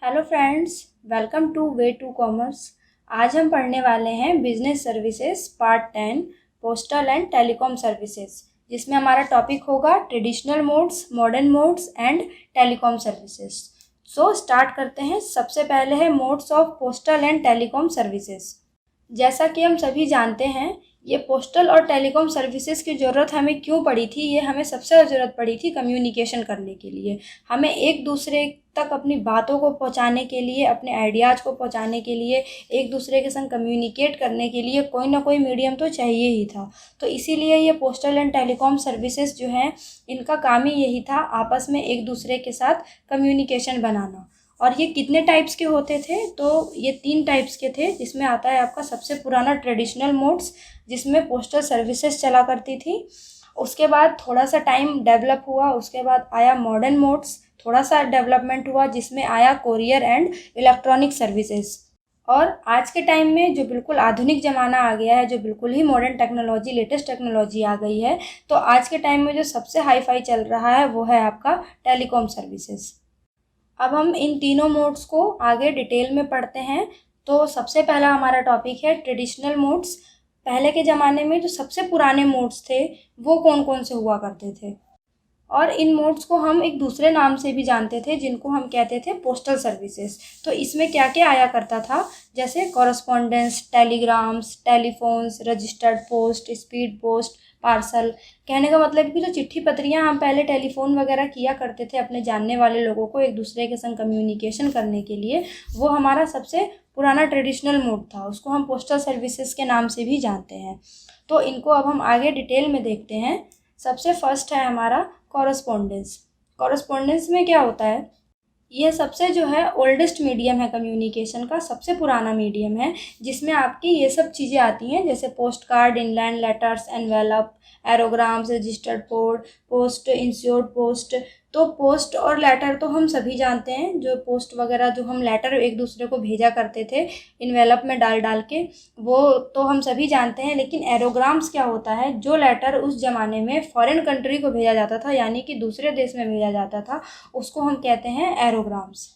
Hello friends, welcome to way to commerce. आज हम पढ़ने वाले हैं business services part 10 postal and telecom services, जिसमें हमारा टॉपिक होगा traditional modes, modern modes and telecom services. So start करते हैं। सबसे पहले है modes of postal and telecom services. जैसा कि हम सभी जानते हैं, ये पोस्टल और टेलीकॉम सर्विसेज की ज़रूरत हमें क्यों पड़ी थी। ये हमें सबसे ज़्यादा ज़रूरत पड़ी थी कम्युनिकेशन करने के लिए। हमें एक दूसरे तक अपनी बातों को पहुंचाने के लिए, अपने आइडियाज़ को पहुंचाने के लिए, एक दूसरे के संग कम्युनिकेट करने के लिए कोई ना कोई मीडियम तो चाहिए ही था। तो इसीलिए ये पोस्टल एंड टेलीकॉम सर्विसेज जो हैं, इनका काम ही यही था आपस में एक दूसरे के साथ कम्युनिकेशन बनाना। और ये कितने टाइप्स के होते थे? तो ये 3 टाइप्स के थे, जिसमें आता है आपका सबसे पुराना ट्रेडिशनल मोड्स, जिसमें पोस्टल सर्विसेज चला करती थी। उसके बाद थोड़ा सा टाइम डेवलप हुआ, उसके बाद आया मॉडर्न मोड्स, थोड़ा सा डेवलपमेंट हुआ, जिसमें आया कोरियर एंड इलेक्ट्रॉनिक सर्विसेज। और आज के टाइम में जो बिल्कुल आधुनिक ज़माना आ गया है, जो बिल्कुल ही मॉडर्न टेक्नोलॉजी, लेटेस्ट टेक्नोलॉजी आ गई है, तो आज के टाइम में जो सबसे हाई फाई चल रहा है वो है आपका टेलीकॉम सर्विसेज। अब हम इन तीनों मोड्स को आगे डिटेल में पढ़ते हैं। तो सबसे पहला हमारा टॉपिक है ट्रेडिशनल मोड्स। पहले के ज़माने में जो सबसे पुराने मोड्स थे वो कौन कौन से हुआ करते थे, और इन मोड्स को हम एक दूसरे नाम से भी जानते थे, जिनको हम कहते थे पोस्टल सर्विसेज। तो इसमें क्या क्या आया करता था, जैसे correspondence, telegrams, telephones, registered post, speed post, parcel. कहने का मतलब कि जो चिट्ठी पत्रियां हम पहले टेलीफोन वगैरह किया करते थे अपने जानने वाले लोगों को एक दूसरे के संग कम्युनिकेशन करने के लिए, वो हमारा सबसे पुराना ट्रेडिशनल मोड था। उसको हम पोस्टल सर्विसेज के नाम से भी जानते हैं। तो इनको अब हम आगे डिटेल में देखते हैं। सबसे फर्स्ट है हमारा कॉरस्पॉन्डेंस। कॉरस्पॉन्डेंस में क्या होता है, ये सबसे जो है ओल्डेस्ट मीडियम है कम्युनिकेशन का, सबसे पुराना मीडियम है, जिसमें आपकी ये सब चीज़ें आती हैं, जैसे post card, inland letters, envelope, aerograms, registered post, insured post. तो पोस्ट और लेटर तो हम सभी जानते हैं, जो पोस्ट वगैरह जो हम लेटर एक दूसरे को भेजा करते थे इनवेलप में डाल डाल के, वो तो हम सभी जानते हैं। लेकिन एरोग्राम्स क्या होता है, जो लेटर उस ज़माने में फॉरेन कंट्री को भेजा जाता था, यानी कि दूसरे देश में भेजा जाता था, उसको हम कहते हैं एरोग्राम्स।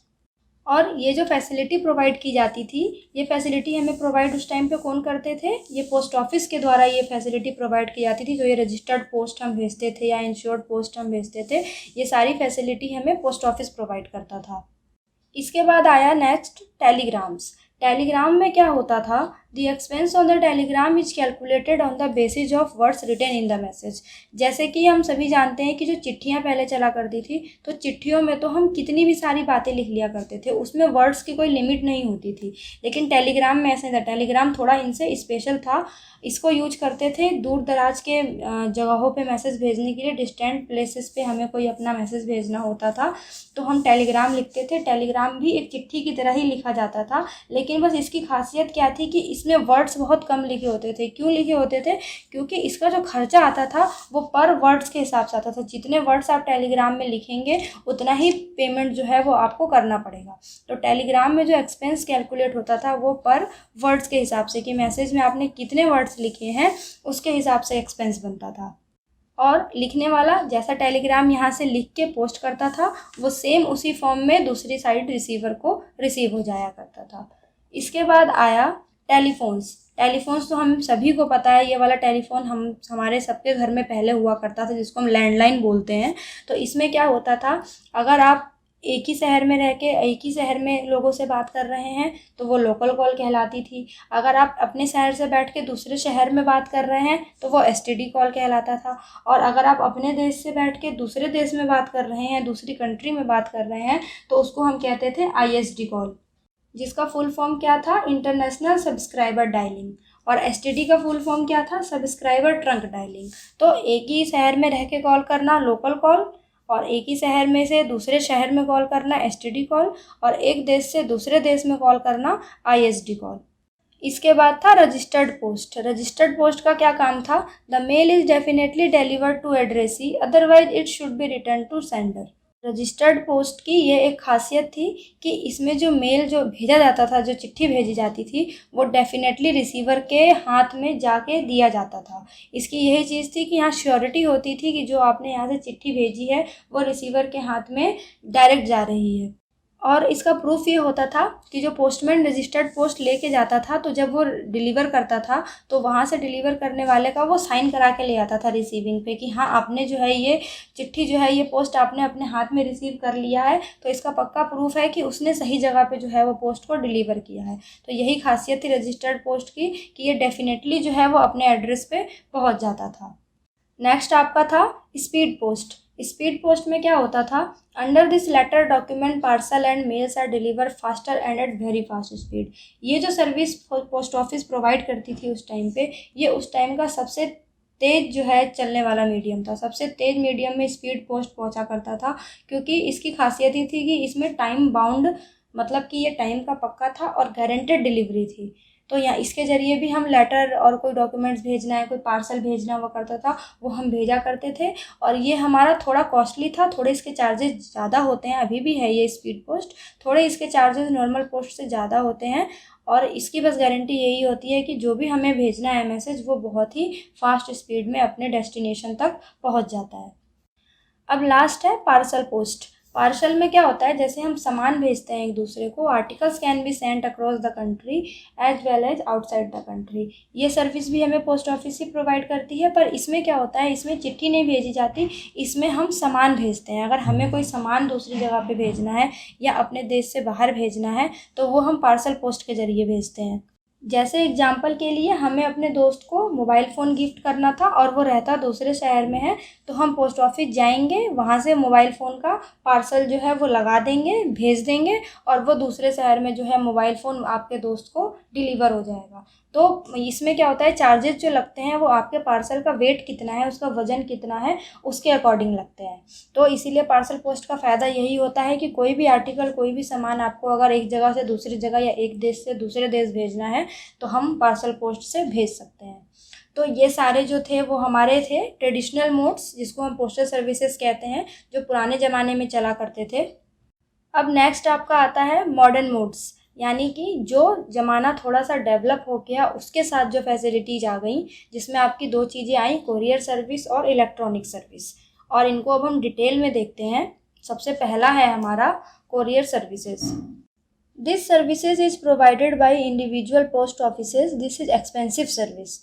और ये जो फैसिलिटी प्रोवाइड की जाती थी, ये फैसिलिटी हमें प्रोवाइड उस टाइम पे कौन करते थे, ये पोस्ट ऑफिस के द्वारा ये फैसिलिटी प्रोवाइड की जाती थी। जो ये रजिस्टर्ड पोस्ट हम भेजते थे या इंश्योर्ड पोस्ट हम भेजते थे, ये सारी फैसिलिटी हमें पोस्ट ऑफिस प्रोवाइड करता था। इसके बाद आया नेक्स्ट टेलीग्राम्स। टेलीग्राम में क्या होता था, the expense on the telegram is calculated on the basis of words written in the message. जैसे कि हम सभी जानते हैं कि जो चिट्ठियां पहले चला करती थी, तो चिट्ठियों में तो हम कितनी भी सारी बातें लिख लिया करते थे, उसमें वर्ड्स की कोई लिमिट नहीं होती थी। लेकिन टेलीग्राम में ऐसे था, टेलीग्राम थोड़ा इनसे स्पेशल था। इसको यूज करते थे दूर दराज के जगहों पे मैसेज भेजने के लिए, डिस्टेंट प्लेसेस पे हमें कोई अपना मैसेज भेजना होता था तो हम टेलीग्राम लिखते थे। टेलीग्राम भी एक चिट्ठी की तरह ही लिखा जाता था, लेकिन बस इसकी खासियत क्या थी कि इसमें वर्ड्स बहुत कम लिखे होते थे। क्यों लिखे होते थे? क्योंकि इसका जो खर्चा आता था वो पर वर्ड्स के हिसाब से आता था। जितने वर्ड्स आप टेलीग्राम में लिखेंगे उतना ही पेमेंट जो है वो आपको करना पड़ेगा। तो टेलीग्राम में जो एक्सपेंस कैलकुलेट होता था वो पर वर्ड्स के हिसाब से, कि मैसेज में आपने कितने वर्ड्स लिखे हैं उसके हिसाब से एक्सपेंस बनता था। और लिखने वाला जैसा टेलीग्राम यहाँ से लिख के पोस्ट करता था, वो सेम उसी फॉर्म में दूसरी साइड रिसीवर को रिसीव हो जाया करता था। इसके बाद आया टेलीफोन्स। टेलीफोन्स तो हम सभी को पता है, ये वाला टेलीफोन हमारे सबके घर में पहले हुआ करता था, जिसको हम लैंडलाइन बोलते हैं। तो इसमें क्या होता था, अगर आप एक ही शहर में रह के एक ही शहर में लोगों से बात कर रहे हैं तो वो लोकल कॉल कहलाती थी। अगर आप अपने शहर से बैठ के दूसरे शहर में बात कर रहे हैं तो वो एसटीडी कॉल कहलाता था। और अगर आप अपने देश से बैठ के दूसरे देश में बात कर रहे हैं, दूसरी कंट्री में बात कर रहे हैं, तो उसको हम कहते थे आईएसडी कॉल, जिसका फुल फॉर्म क्या था, इंटरनेशनल सब्सक्राइबर डायलिंग। और एसटीडी का फुल फॉर्म क्या था, सब्सक्राइबर ट्रंक डायलिंग। तो एक ही शहर में रह के कॉल करना लोकल कॉल, और एक ही शहर में से दूसरे शहर में कॉल करना एसटीडी कॉल, और एक देश से दूसरे देश में कॉल करना आईएसडी कॉल। इसके बाद था रजिस्टर्ड पोस्ट। रजिस्टर्ड पोस्ट का क्या काम था, the mail is definitely delivered to addressee, otherwise it should be return to sender. Registered post की ये एक खासियत थी कि इसमें जो मेल जो भेजा जाता था, जो चिट्ठी भेजी जाती थी, वो डेफिनेटली रिसीवर के हाथ में जाके दिया जाता था। इसकी यही चीज़ थी कि यहाँ श्योरिटी होती थी कि जो आपने यहाँ से चिट्ठी भेजी है वो रिसीवर के हाथ में डायरेक्ट जा रही है। और इसका प्रूफ ये होता था कि जो पोस्टमैन रजिस्टर्ड पोस्ट लेके जाता था, तो जब वो डिलीवर करता था तो वहाँ से डिलीवर करने वाले का वो साइन करा के ले आता था रिसीविंग पे कि हाँ आपने जो है ये चिट्ठी जो है ये पोस्ट आपने अपने हाथ में रिसीव कर लिया है, तो इसका पक्का प्रूफ है कि उसने सही जगह पे जो है वो पोस्ट को डिलीवर किया है। तो यही खासियत थी रजिस्टर्ड पोस्ट की कि ये डेफिनेटली जो है वो अपने एड्रेस पे पहुँच जाता था। नेक्स्ट आपका था स्पीड पोस्ट। स्पीड पोस्ट में क्या होता था, under this letter document parcel and mails are deliver faster and at very fast speed. ये जो सर्विस पोस्ट ऑफिस प्रोवाइड करती थी उस टाइम पे, ये उस टाइम का सबसे तेज़ जो है चलने वाला मीडियम था। सबसे तेज़ मीडियम में स्पीड पोस्ट पहुंचा करता था, क्योंकि इसकी खासियत ये थी कि इसमें टाइम बाउंड, मतलब कि ये टाइम का पक्का था और गारंटेड डिलीवरी थी। तो यहाँ इसके ज़रिए भी हम लेटर और कोई डॉक्यूमेंट्स भेजना है, कोई पार्सल भेजना हुआ करता था, वो हम भेजा करते थे। और ये हमारा थोड़ा कॉस्टली था, थोड़े इसके चार्जेस ज़्यादा होते हैं, अभी भी है ये स्पीड पोस्ट, थोड़े इसके चार्जेस नॉर्मल पोस्ट से ज़्यादा होते हैं। और इसकी बस गारंटी यही होती है कि जो भी हमें भेजना है मैसेज, वो बहुत ही फास्ट स्पीड में अपने डेस्टिनेशन तक पहुँच जाता है। अब लास्ट है पार्सल पोस्ट। पार्सल में क्या होता है, जैसे हम सामान भेजते हैं एक दूसरे को, articles can be sent across the country as well as outside the country. ये सर्विस भी हमें पोस्ट ऑफिस ही प्रोवाइड करती है, पर इसमें क्या होता है, इसमें चिट्ठी नहीं भेजी जाती, इसमें हम सामान भेजते हैं। अगर हमें कोई सामान दूसरी जगह पे भेजना है या अपने देश से बाहर भेजना है, तो वो हम पार्सल पोस्ट के ज़रिए भेजते हैं। जैसे एग्जाम्पल के लिए, हमें अपने दोस्त को मोबाइल फ़ोन गिफ्ट करना था और वो रहता दूसरे शहर में है, तो हम पोस्ट ऑफिस जाएंगे, वहाँ से मोबाइल फ़ोन का पार्सल जो है वो लगा देंगे, भेज देंगे, और वो दूसरे शहर में जो है मोबाइल फ़ोन आपके दोस्त को डिलीवर हो जाएगा। तो इसमें क्या होता है, चार्जेस जो लगते हैं वो आपके पार्सल का वेट कितना है, उसका वज़न कितना है, उसके अकॉर्डिंग लगते हैं। तो इसीलिए पार्सल पोस्ट का फ़ायदा यही होता है कि कोई भी आर्टिकल, कोई भी सामान आपको अगर एक जगह से दूसरी जगह या एक देश से दूसरे देश भेजना है, तो हम पार्सल पोस्ट से भेज सकते हैं। तो ये सारे जो थे वो हमारे थे ट्रेडिशनल मोड्स, जिसको हम पोस्टल सर्विसेज कहते हैं, जो पुराने ज़माने में चला करते थे। अब नेक्स्ट आपका आता है मॉडर्न मोड्स, यानी कि जो ज़माना थोड़ा सा डेवलप हो गया उसके साथ जो फैसिलिटीज़ आ गई, जिसमें आपकी दो चीज़ें आई, कोरियर सर्विस और इलेक्ट्रॉनिक सर्विस। और इनको अब हम डिटेल में देखते हैं। सबसे पहला है हमारा courier services. This services is provided by individual post offices, this is expensive service.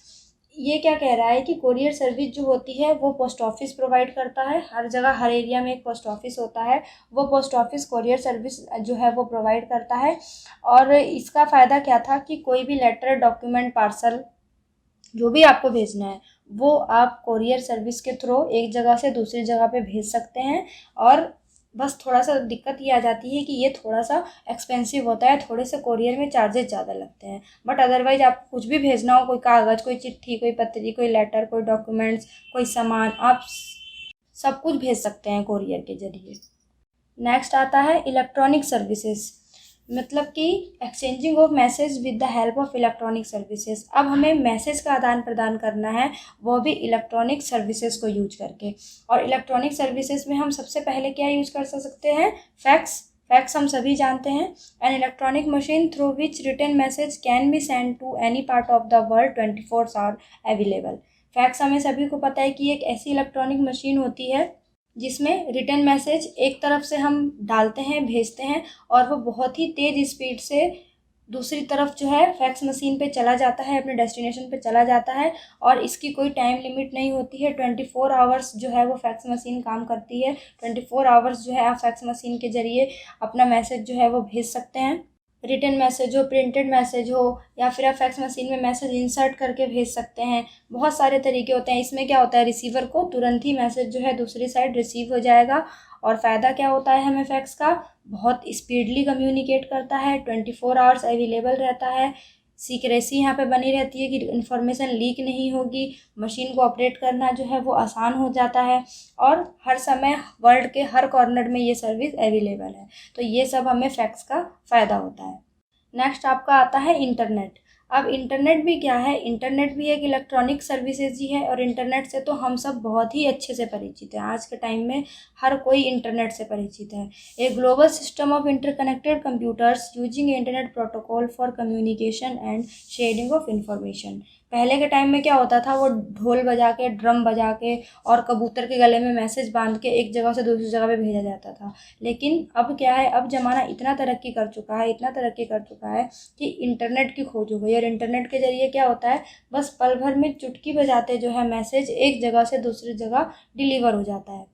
ये क्या कह रहा है कि कोरियर सर्विस जो होती है वो पोस्ट ऑफिस प्रोवाइड करता है। हर जगह, हर एरिया में एक पोस्ट ऑफिस होता है, वो पोस्ट ऑफिस कोरियर सर्विस जो है वो प्रोवाइड करता है। और इसका फ़ायदा क्या था कि कोई भी लेटर, डॉक्यूमेंट, पार्सल जो भी आपको भेजना है, वो आप कोरियर सर्विस के थ्रू एक जगह से दूसरी जगह पे भेज सकते हैं। और बस थोड़ा सा दिक्कत ये आ जाती है कि ये थोड़ा सा एक्सपेंसिव होता है, थोड़े से कोरियर में चार्जेस ज़्यादा लगते हैं। बट अदरवाइज आप कुछ भी भेजना हो, कोई कागज़, कोई चिट्ठी, कोई पत्री, कोई लेटर, कोई डॉक्यूमेंट्स, कोई सामान, आप सब कुछ भेज सकते हैं कोरियर के ज़रिए। नेक्स्ट आता है इलेक्ट्रॉनिक सर्विसेज, मतलब कि exchanging of message with the help of electronic services. अब हमें मैसेज का आदान प्रदान करना है, वो भी इलेक्ट्रॉनिक सर्विसेज को यूज करके। और इलेक्ट्रॉनिक सर्विसेज में हम सबसे पहले क्या यूज कर सकते हैं, फैक्स। फैक्स हम सभी जानते हैं, an electronic machine through which written message can be send to any part of the world 24 hour available. Fax हमें सभी को पता है कि एक ऐसी इलेक्ट्रॉनिक मशीन होती है जिसमें रिटर्न मैसेज एक तरफ से हम डालते हैं, भेजते हैं, और वो बहुत ही तेज़ स्पीड से दूसरी तरफ जो है फैक्स मशीन पे चला जाता है, अपने डेस्टिनेशन पे चला जाता है। और इसकी कोई टाइम लिमिट नहीं होती है, 24 आवर्स जो है वो फैक्स मशीन काम करती है। 24 आवर्स जो है आप फैक्स मशीन के ज़रिए अपना मैसेज जो है वो भेज सकते हैं। रिटन मैसेज हो, प्रिंटेड मैसेज हो, या फिर आप फैक्स मशीन में मैसेज इंसर्ट करके भेज सकते हैं। बहुत सारे तरीके होते हैं। इसमें क्या होता है, रिसीवर को तुरंत ही मैसेज जो है दूसरी साइड रिसीव हो जाएगा। और फ़ायदा क्या होता है हमें फैक्स का, बहुत स्पीडली कम्युनिकेट करता है, 24 आवर्स अवेलेबल रहता है। सीक्रेसी यहाँ पे बनी रहती है कि इन्फॉर्मेशन लीक नहीं होगी। मशीन को ऑपरेट करना जो है वो आसान हो जाता है, और हर समय वर्ल्ड के हर कॉर्नर में ये सर्विस अवेलेबल है। तो ये सब हमें फैक्स का फ़ायदा होता है। नेक्स्ट आपका आता है इंटरनेट। अब इंटरनेट भी क्या है, इंटरनेट भी एक इलेक्ट्रॉनिक सर्विसेज ही है, और इंटरनेट से तो हम सब बहुत ही अच्छे से परिचित हैं। आज के टाइम में हर कोई इंटरनेट से परिचित है। A global system of interconnected computers using internet protocol for communication and sharing of information. पहले के टाइम में क्या होता था, वो ढोल बजा के, ड्रम बजा के और कबूतर के गले में मैसेज बांध के एक जगह से दूसरी जगह पे भेजा जाता था। लेकिन अब क्या है, अब ज़माना इतना तरक्की कर चुका है, इतना तरक्की कर चुका है कि इंटरनेट की खोज हो गई। और इंटरनेट के ज़रिए क्या होता है, बस पल भर में चुटकी बजाते जो है मैसेज एक जगह से दूसरी जगह डिलीवर हो जाता है।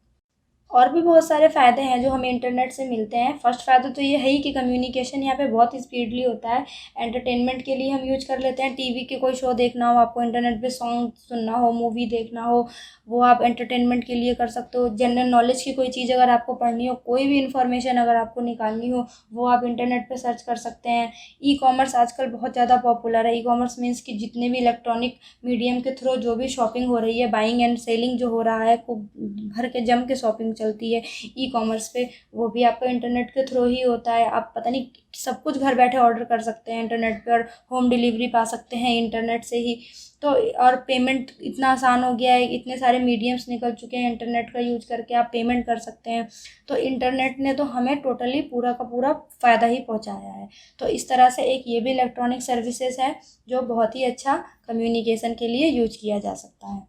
और भी बहुत सारे फ़ायदे हैं जो हमें इंटरनेट से मिलते हैं। फर्स्ट फ़ायदा तो ये है ही कि कम्युनिकेशन यहाँ पे बहुत स्पीडली होता है। एंटरटेनमेंट के लिए हम यूज कर लेते हैं, टीवी के कोई शो देखना हो आपको, इंटरनेट पे सॉन्ग सुनना हो, मूवी देखना हो, वो आप एंटरटेनमेंट के लिए कर सकते हो। जनरल नॉलेज की कोई चीज़ अगर आपको पढ़नी हो, कोई भी इन्फॉर्मेशन अगर आपको निकालनी हो, वो आप इंटरनेट पर सर्च कर सकते हैं। ई कॉमर्स आजकल बहुत ज़्यादा पॉपुलर है। ई कॉमर्स मीन्स कि जितने भी इलेक्ट्रॉनिक मीडियम के थ्रू जो भी शॉपिंग हो रही है, बाइंग एंड सेलिंग जो हो रहा है, खूब भर के जम के शॉपिंग चलती है ई कॉमर्स पे, वो भी आपका इंटरनेट के थ्रू ही होता है। आप पता नहीं सब कुछ घर बैठे ऑर्डर कर सकते हैं इंटरनेट पे, और होम डिलीवरी पा सकते हैं इंटरनेट से ही। तो और पेमेंट इतना आसान हो गया है, इतने सारे मीडियम्स निकल चुके हैं, इंटरनेट का यूज करके आप पेमेंट कर सकते हैं। तो इंटरनेट ने तो हमें टोटली पूरा का पूरा फ़ायदा ही पहुंचाया है। तो इस तरह से एक ये भी इलेक्ट्रॉनिक सर्विसेज है जो बहुत ही अच्छा कम्युनिकेशन के लिए यूज किया जा सकता है।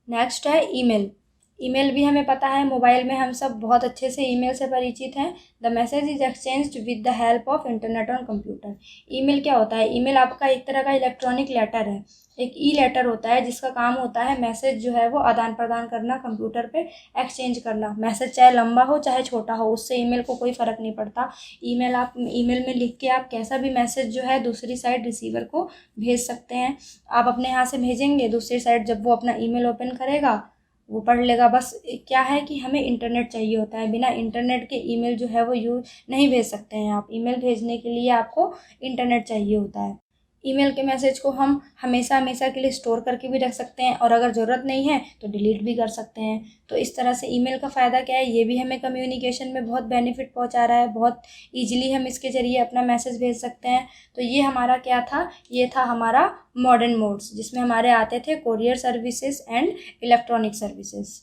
नेक्स्ट है ईमेल। ईमेल भी हमें पता है, मोबाइल में हम सब बहुत अच्छे से ईमेल से परिचित हैं। The message is exchanged with the help of internet और कंप्यूटर। ईमेल क्या होता है, ईमेल आपका एक तरह का इलेक्ट्रॉनिक लेटर है, एक ई लेटर होता है जिसका काम होता है मैसेज जो है वो आदान प्रदान करना, कंप्यूटर पे एक्सचेंज करना। मैसेज चाहे लंबा हो चाहे छोटा हो, उससे ईमेल को कोई फ़र्क नहीं पड़ता। ईमेल में लिख के आप कैसा भी मैसेज जो है दूसरी साइड रिसीवर को भेज सकते हैं। आप अपने यहाँ से भेजेंगे, दूसरी साइड जब वो अपना ईमेल ओपन करेगा वो पढ़ लेगा। बस क्या है कि हमें इंटरनेट चाहिए होता है, बिना इंटरनेट के ईमेल जो है वो यूज नहीं भेज सकते हैं आप। ईमेल भेजने के लिए आपको इंटरनेट चाहिए होता है। ईमेल के मैसेज को हम हमेशा हमेशा के लिए स्टोर करके भी रख सकते हैं, और अगर ज़रूरत नहीं है तो डिलीट भी कर सकते हैं। तो इस तरह से ईमेल का फ़ायदा क्या है, ये भी हमें कम्युनिकेशन में बहुत बेनिफिट पहुंचा रहा है। बहुत ईजिली हम इसके ज़रिए अपना मैसेज भेज सकते हैं। तो ये हमारा क्या था, ये था हमारा मॉडर्न मोड्स, जिसमें हमारे आते थे courier services and electronic services.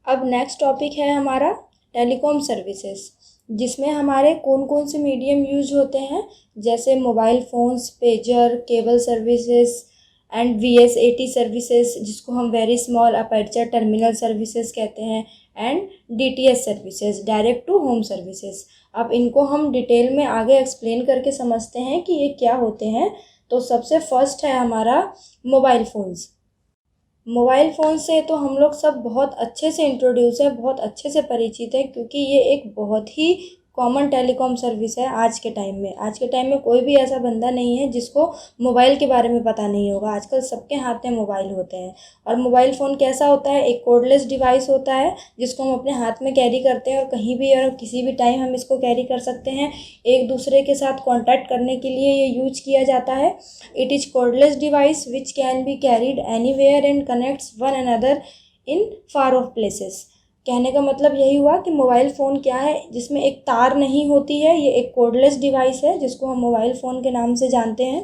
अब नेक्स्ट टॉपिक है हमारा टेलीकॉम सर्विसेज, जिसमें हमारे कौन कौन से मीडियम यूज होते हैं, जैसे mobile phones, pager, cable services and VSAT services, जिसको हम very small aperture terminal services कहते हैं, and DTS services, direct to home services. अब इनको हम डिटेल में आगे एक्सप्लेन करके समझते हैं कि ये क्या होते हैं। तो सबसे फर्स्ट है हमारा मोबाइल फ़ोन्स। मोबाइल फ़ोन से तो हम लोग सब बहुत अच्छे से इंट्रोड्यूस है, बहुत अच्छे से परिचित है, क्योंकि ये एक बहुत ही कॉमन टेलीकॉम सर्विस है आज के टाइम में। आज के टाइम में कोई भी ऐसा बंदा नहीं है जिसको मोबाइल के बारे में पता नहीं होगा। आजकल सबके हाथ में मोबाइल होते हैं। और मोबाइल फ़ोन कैसा होता है, एक कोर्डलेस डिवाइस होता है जिसको हम अपने हाथ में कैरी करते हैं, और कहीं भी और किसी भी टाइम हम इसको कैरी कर सकते हैं। एक दूसरे के साथ कॉन्टैक्ट करने के लिए ये यूज किया जाता है। It is cordless device which can be carried anywhere and connects one another in far of places. कहने का मतलब यही हुआ कि मोबाइल फ़ोन क्या है, जिसमें एक तार नहीं होती है। ये एक कोर्डलेस डिवाइस है जिसको हम मोबाइल फ़ोन के नाम से जानते हैं।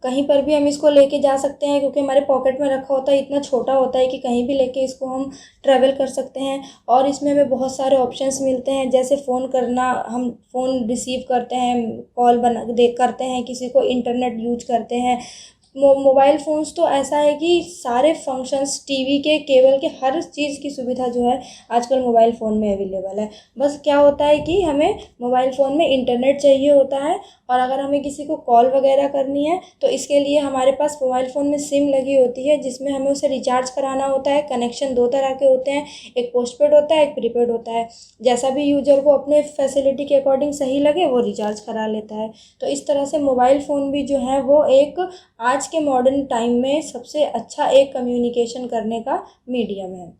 कहीं पर भी हम इसको लेके जा सकते हैं, क्योंकि हमारे पॉकेट में रखा होता है, इतना छोटा होता है कि कहीं भी लेके इसको हम ट्रैवल कर सकते हैं। और इसमें हमें बहुत सारे ऑप्शंस मिलते हैं, जैसे फ़ोन करना, हम फ़ोन रिसीव करते हैं, कॉल करते हैं किसी को, इंटरनेट यूज करते हैं। मोबाइल फ़ोन्स तो ऐसा है कि सारे फंक्शंस, टीवी के, केबल के, हर चीज़ की सुविधा जो है आजकल मोबाइल फ़ोन में अवेलेबल है। बस क्या होता है कि हमें मोबाइल फ़ोन में इंटरनेट चाहिए होता है, और अगर हमें किसी को कॉल वगैरह करनी है तो इसके लिए हमारे पास मोबाइल फ़ोन में सिम लगी होती है, जिसमें हमें उसे रिचार्ज कराना होता है। कनेक्शन दो तरह के होते हैं, एक पोस्टपेड होता है, एक प्रीपेड होता है। जैसा भी यूजर को अपने फैसिलिटी के अकॉर्डिंग सही लगे वो रिचार्ज करा लेता है। तो इस तरह से मोबाइल फ़ोन भी जो है वो एक आज के मॉडर्न टाइम में सबसे अच्छा एक कम्युनिकेशन करने का मीडियम है।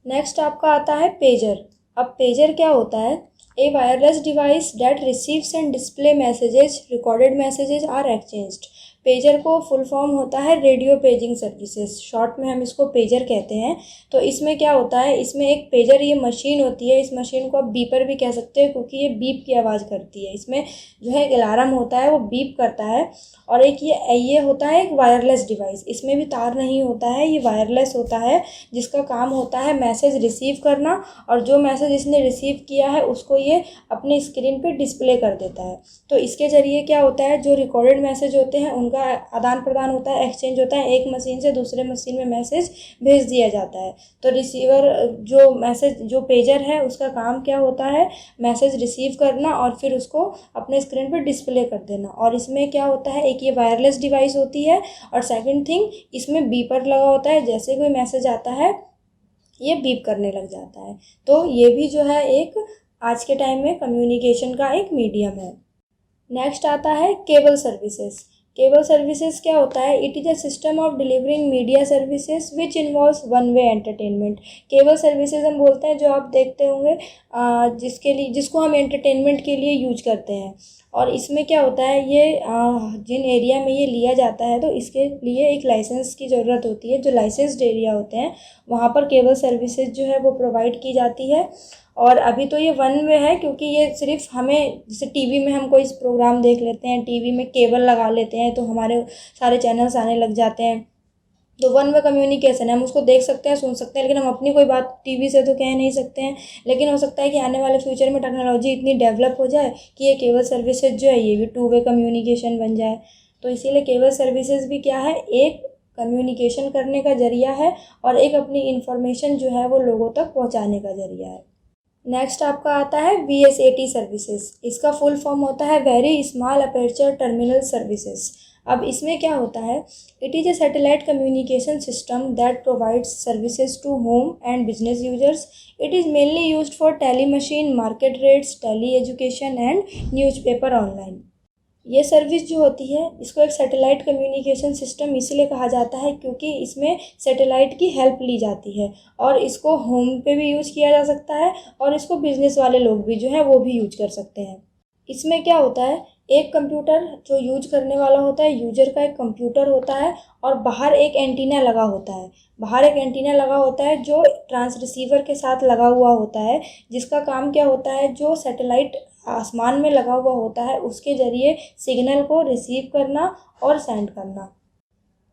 नेक्स्ट आपका आता है पेजर। अब पेजर क्या होता है, a wireless device that receives and display messages, recorded messages are exchanged. Pager को फुल फॉर्म होता है रेडियो पेजिंग सर्विसेज, शॉर्ट में हम इसको पेजर कहते हैं। तो इसमें क्या होता है, इसमें एक पेजर ये मशीन होती है, इस मशीन को आप बीपर भी कह सकते हैं, क्योंकि ये बीप की आवाज़ करती है। इसमें जो है एक अलार्म होता है, वो बीप करता है। और एक ये होता है एक वायरलेस डिवाइस, इसमें भी तार नहीं होता है, ये वायरलेस होता है, जिसका काम होता है मैसेज रिसीव करना, और जो मैसेज इसने रिसीव किया है उसको ये अपने स्क्रीन पे डिस्प्ले कर देता है। तो इसके ज़रिए क्या होता है, जो रिकॉर्डेड मैसेज होते हैं उनको उनका आदान प्रदान होता है, एक्सचेंज होता है, एक मशीन से दूसरे मशीन में मैसेज भेज दिया जाता है। तो रिसीवर जो पेजर है उसका काम क्या होता है, मैसेज रिसीव करना और फिर उसको अपने स्क्रीन पर डिस्प्ले कर देना। और इसमें क्या होता है, एक ये वायरलेस डिवाइस होती है और सेकंड थिंग इसमें बीपर लगा होता है, जैसे कोई मैसेज आता है ये बीप करने लग जाता है। तो ये भी जो है एक आज के टाइम में कम्युनिकेशन का एक मीडियम है। नेक्स्ट आता है केबल सर्विसेज। केबल सर्विसेज क्या होता है, it is a system of delivering media services which involves one way entertainment. Cable services हम बोलते हैं जो आप देखते होंगे जिसको हम एंटरटेनमेंट के लिए यूज करते हैं। और इसमें क्या होता है, ये जिन एरिया में ये लिया जाता है तो इसके लिए एक लाइसेंस की ज़रूरत होती है। जो लाइसेंस्ड एरिया होते हैं वहाँ पर केबल सर्विसेज जो है वो प्रोवाइड की जाती है। और अभी तो ये वन वे है क्योंकि ये सिर्फ हमें, जैसे टीवी में हम कोई प्रोग्राम देख लेते हैं, टीवी में केबल लगा लेते हैं तो हमारे सारे चैनल्स आने लग जाते हैं। तो वन वे कम्युनिकेशन है, हम उसको देख सकते हैं, सुन सकते हैं, लेकिन हम अपनी कोई बात टीवी से तो कह नहीं सकते हैं। लेकिन हो सकता है कि आने वाले फ्यूचर में टेक्नोलॉजी इतनी डेवलप हो जाए कि ये केबल सर्विसेज जो है ये भी टू वे कम्युनिकेशन बन जाए। तो इसीलिए केबल सर्विसेज भी क्या है, एक कम्युनिकेशन करने का ज़रिया है और एक अपनी इंफॉर्मेशन जो है वो लोगों तक पहुँचाने का ज़रिया है। नेक्स्ट आपका आता है VSAT सर्विसेज। इसका फुल फॉर्म होता है very small aperture terminal services. अब इसमें क्या होता है, it is a satellite communication system that provides services to home and business users. It is mainly used for tele machine, market rates, tele education and newspaper online. ये service जो होती है इसको एक सैटेलाइट कम्युनिकेशन सिस्टम इसलिए कहा जाता है क्योंकि इसमें सैटेलाइट की हेल्प ली जाती है और इसको होम पे भी यूज़ किया जा सकता है और इसको बिजनेस वाले लोग भी जो है वो भी यूज कर सकते हैं। इसमें क्या होता है, एक कंप्यूटर जो यूज करने वाला होता है, यूजर का एक कंप्यूटर होता है और बाहर एक एंटीना लगा होता है। बाहर एक एंटीना लगा होता है जो ट्रांस रिसीवर के साथ लगा हुआ होता है, जिसका काम क्या होता है, जो सैटेलाइट आसमान में लगा हुआ होता है उसके ज़रिए सिग्नल को रिसीव करना और सेंड करना।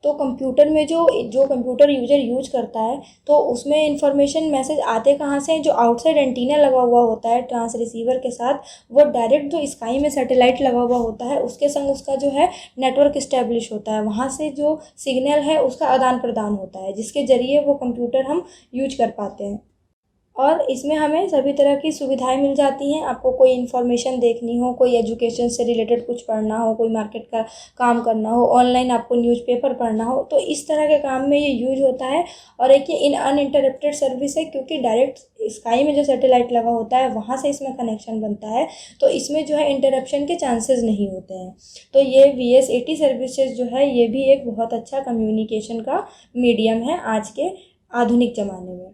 तो कंप्यूटर में जो कंप्यूटर यूजर यूज करता है तो उसमें इंफॉर्मेशन मैसेज आते कहाँ से हैं, जो आउटसाइड एंटीना लगा हुआ होता है ट्रांस रिसीवर के साथ, वो डायरेक्ट जो स्काई में सैटेलाइट लगा हुआ होता है उसके संग उसका जो है नेटवर्क इस्टेब्लिश होता है। वहाँ से जो सिग्नल है उसका आदान प्रदान होता है जिसके ज़रिए वो कंप्यूटर हम यूज कर पाते हैं। और इसमें हमें सभी तरह की सुविधाएं मिल जाती हैं। आपको कोई इन्फॉर्मेशन देखनी हो, कोई एजुकेशन से रिलेटेड कुछ पढ़ना हो, कोई मार्केट का काम करना हो, ऑनलाइन आपको न्यूज़पेपर पढ़ना हो, तो इस तरह के काम में ये यूज होता है। और एक ये अनइंटरप्टेड सर्विस है क्योंकि डायरेक्ट स्काई में जो सैटेलाइट लगा होता है वहाँ से इसमें कनेक्शन बनता है, तो इसमें जो है इंटरप्शन के चांसेस नहीं होते हैं। तो ये VSAT सर्विसेज जो है ये भी एक बहुत अच्छा कम्युनिकेशन का मीडियम है आज के आधुनिक ज़माने में।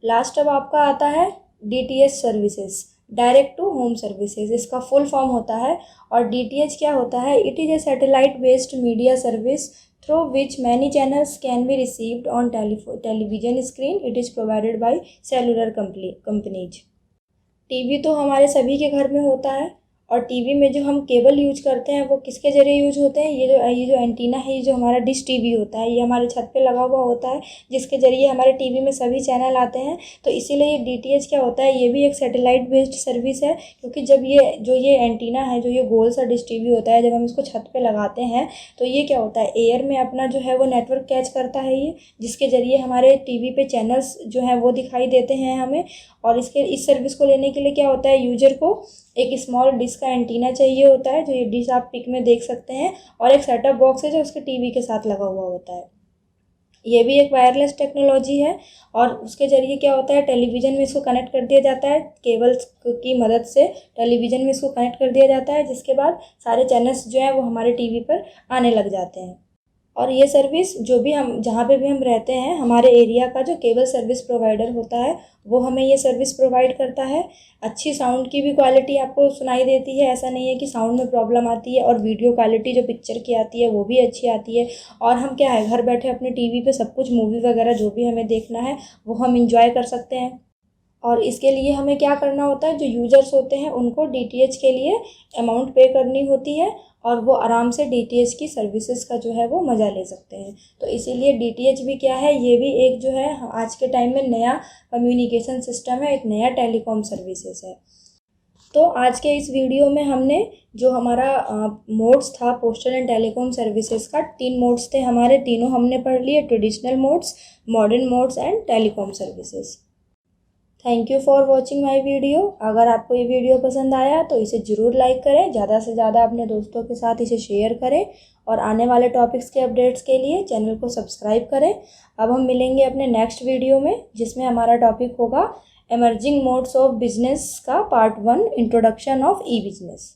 लास्ट अब आपका आता है DTH services, direct to home services. इसका फुल फॉर्म होता है। और DTH क्या होता है, it is a satellite based media service through which many channels can be received on television screen. It is provided by cellular companies. TV तो हमारे सभी के घर में होता है और टीवी में जो हम केबल यूज करते हैं वो किसके ज़रिए यूज होते हैं, ये जो एंटीना है, ये जो हमारा डिश टीवी होता है, ये हमारे छत पे लगा हुआ होता है जिसके ज़रिए हमारे टीवी में सभी चैनल आते हैं। तो इसीलिए ये DTH क्या होता है, ये भी एक सैटेलाइट बेस्ड सर्विस है क्योंकि जब ये एंटीना है, जो ये गोल सा डिश टीवी होता है, जब हम इसको छत पर लगाते हैं तो ये क्या होता है, एयर में अपना जो है वो नेटवर्क कैच करता है ये, जिसके ज़रिए हमारे टीवी पे चैनल्स जो हैं वो दिखाई देते हैं हमें। और इस सर्विस को लेने के लिए क्या होता है, यूजर को एक स्मॉल डिश का एंटीना चाहिए होता है, जो ये डिश आप पिक में देख सकते हैं, और एक सेटअप बॉक्स है जो उसके टीवी के साथ लगा हुआ होता है। ये भी एक वायरलेस टेक्नोलॉजी है और उसके ज़रिए क्या होता है, टेलीविज़न में इसको कनेक्ट कर दिया जाता है, केबल्स की मदद से टेलीविज़न में इसको कनेक्ट कर दिया जाता है, जिसके बाद सारे चैनल्स जो हैं वो हमारे टीवी पर आने लग जाते हैं। और ये सर्विस जो भी हम जहाँ पे भी हम रहते हैं, हमारे एरिया का जो केबल सर्विस प्रोवाइडर होता है वो हमें ये सर्विस प्रोवाइड करता है। अच्छी साउंड की भी क्वालिटी आपको सुनाई देती है, ऐसा नहीं है कि साउंड में प्रॉब्लम आती है। और वीडियो क्वालिटी जो पिक्चर की आती है वो भी अच्छी आती है। और हम क्या है, घर बैठे अपने टीवी पे सब कुछ मूवी वगैरह जो भी हमें देखना है वो हम इंजॉय कर सकते हैं। और इसके लिए हमें क्या करना होता है, जो यूज़र्स होते हैं उनको DTH के लिए अमाउंट पे करनी होती है और वो आराम से DTH की सर्विसेज का जो है वो मज़ा ले सकते हैं। तो इसीलिए DTH भी क्या है, ये भी एक जो है आज के टाइम में नया कम्युनिकेशन सिस्टम है, एक नया टेलीकॉम सर्विसेज है। तो आज के इस वीडियो में हमने जो हमारा मोड्स था पोस्टल एंड टेलीकॉम सर्विसेज का, 3 मोड्स थे हमारे, तीनों हमने पढ़ लिए, traditional modes, modern modes and telecom services. Thank you for watching my video. अगर आपको ये वीडियो पसंद आया तो इसे ज़रूर लाइक करें, ज़्यादा से ज़्यादा अपने दोस्तों के साथ इसे शेयर करें और आने वाले टॉपिक्स के अपडेट्स के लिए चैनल को सब्सक्राइब करें। अब हम मिलेंगे अपने नेक्स्ट वीडियो में, जिसमें हमारा टॉपिक होगा इमर्जिंग मोड्स ऑफ बिजनेस का part 1, introduction of E business.